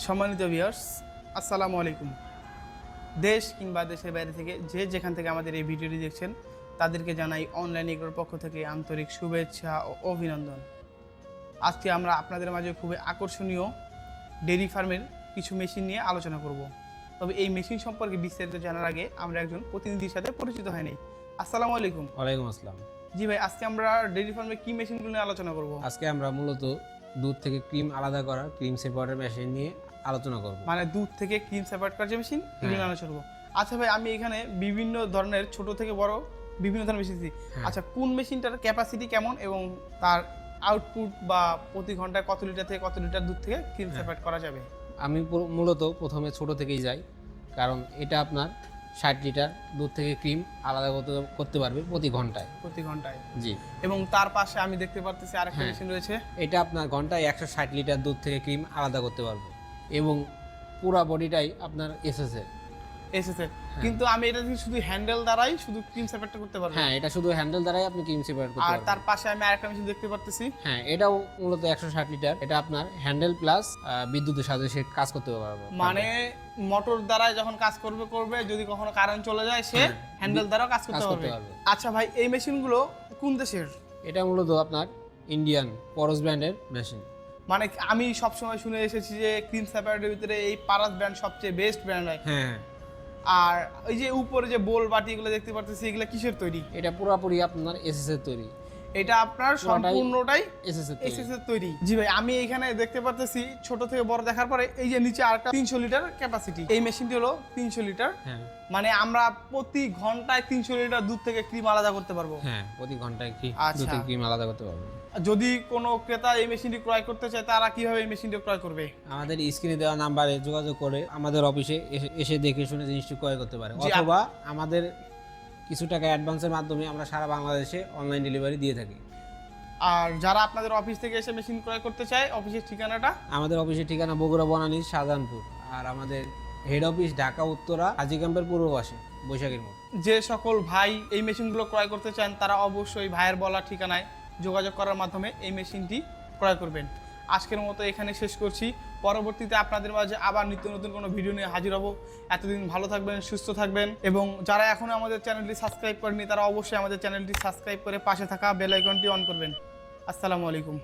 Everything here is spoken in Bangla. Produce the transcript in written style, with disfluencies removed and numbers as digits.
সম্মানিত ভিউয়ার্স, আসসালামু আলাইকুম। দেশ কিংবা দেশের বাইরে থেকে যেখান থেকে আমাদের এই ভিডিওটি দেখছেন তাদেরকে জানাই অনলাইন এগ্রোর পক্ষ থেকে আন্তরিক শুভেচ্ছা ও অভিনন্দন। আজকে আমরা আপনাদের মাঝে খুবই আকর্ষণীয় ডেইরি ফার্মের কিছু মেশিন নিয়ে আলোচনা করব। তবে এই মেশিন সম্পর্কে বিস্তারিত জানার আগে আমরা একজন প্রতিনিধির সাথে পরিচিত হয়ে নেই। আসসালামু আলাইকুম। ওয়ালাইকুম আসসালাম। জি ভাই, আজকে আমরা ডেইরি ফার্মের কি মেশিনগুলো নিয়ে আলোচনা করব? আজকে আমরা মূলত দুধ থেকে ক্রিম আলাদা করা ক্রিম সেপারেটর মেশিন নিয়ে আলোচনা করব। মানে দুধ থেকে ক্রিম সেপারেট করার যে মেশিন, এগুলো নিয়ে আলোচনা করব। আচ্ছা ভাই, আমি এখানে বিভিন্ন ধরনের ছোট থেকে বড় বিভিন্ন ধরনের মেশিন দিই। আচ্ছা, কোন মেশিনটার ক্যাপাসিটি কেমন এবং তার আউটপুট বা প্রতি ঘন্টায় কত লিটার থেকে কত লিটার দুধ থেকে ক্রিম সেপারেট করা যাবে? আমি মূলত প্রথমে ছোট থেকেই যাই, কারণ এটা আপনার 60 লিটার দুধ থেকে ক্রিম আলাদা করতে পারবে প্রতি ঘন্টায়। জি। এবং তার পাশে আমি দেখতে পারতেছি আরেকটা মেশিন রয়েছে। এটা আপনার ঘন্টায় 160 লিটার দুধ থেকে ক্রিম আলাদা করতে পারবে এবং পুরো বডিটাই আপনার এসএসএ। কিন্তু আমি এটা দিয়ে শুধু হ্যান্ডেল দ্বারাই শুধু ক্রিম সেপারেট করতে পারবো। হ্যাঁ, এটা শুধু হ্যান্ডেল দ্বারাই আপনি ক্রিম সেপারেট করতে পারবেন। আর তার পাশে আমি আরেকটা মেশিন দেখতে পারতেছি। হ্যাঁ, এটাও মূলত 160 লিটার। এটা আপনার হ্যান্ডেল প্লাস বিদ্যুতের সাহায্যে সে কাজ করতে পারবে। মানে মোটর দ্বারা যখন কাজ করবে, যদি কখনো কারেন্ট চলে যায় সে হ্যান্ডেল দ্বারাও কাজ করতে পারবে। আচ্ছা ভাই, এই মেশিনগুলো কোন দেশের? এটা মূলত আপনার ইন্ডিয়ান পরশ ব্র্যান্ডের মেশিন। মানে আমি সবসময় শুনে এসেছি যে ক্রিম সেপারেটের ভিতরে এই পারাস ব্র্যান্ড সবচেয়ে বেস্ট ব্র্যান্ড হয়। হ্যাঁ। আর ওই যে উপরে যে বোল বাটি এগুলো দেখতে পারতেছি, এগুলো কিসের তৈরি? এটা পুরোপুরি আপনার এসএস এর তৈরি। এটা আপনার সম্পূর্ণটাই এসএস এর তৈরি। জি ভাই, আমি এখানে দেখতে পারতেছি ছোট থেকে বড় দেখার পরে এই যে নিচে আরেকটা 300 লিটার ক্যাপাসিটি। এই মেশিনটি হলো 300 লিটার। হ্যাঁ। মানে আমরা প্রতি ঘন্টায় 300 লিটার দুধ থেকে ক্রিম আলাদা করতে পারবো। হ্যাঁ, প্রতি ঘন্টায় দুধ থেকে ক্রিম আলাদা করতে পারবো। যদি কোনো ক্রেতা এই মেশিনটি ক্রয় করতে চায়, তারা কিভাবে এই মেশিনটি ক্রয় করবে? আমাদের স্ক্রিনে দেওয়া নাম্বারে যোগাযোগ করে আমাদের অফিসে এসে দেখে শুনে জিনিসটি ক্রয় করতে পারে, অথবা আমাদের কিছু টাকা অ্যাডভান্সের মাধ্যমে আমরা সারা বাংলাদেশে অনলাইন ডেলিভারি দিয়ে থাকি। আর যারা আপনাদের অফিস থেকে এসে মেশিন ক্রয় করতে চায়, অফিসের ঠিকানাটা? আমাদের অফিসের ঠিকানা বগুড়া বনানী শাহজাহানপুর, আর আমাদের হেড অফিস ঢাকা উত্তরা হাজী ক্যাম্পের পূর্ব পাশে বৈশাখীর মোড়। যে সকল ভাই এই মেশিনগুলো ক্রয় করতে চান, তারা অবশ্যই ভাইয়ের বলা ঠিকানায় যোগাযোগ করার মাধ্যমে এই মেশিনটি ক্রয় করবেন। আজকের মতো এখানে শেষ করছি। পরবর্তীতে আপনাদের মাঝে আবার নিত্য নতুন কোনো ভিডিও নিয়ে হাজির হব। এতদিন ভালো থাকবেন, সুস্থ থাকবেন, এবং যারা এখনো আমাদের চ্যানেলটি সাবস্ক্রাইব করেনি তারা অবশ্যই আমাদের চ্যানেলটি সাবস্ক্রাইব করে পাশে থাকা বেল আইকনটি অন করবেন। আসসালামু আলাইকুম।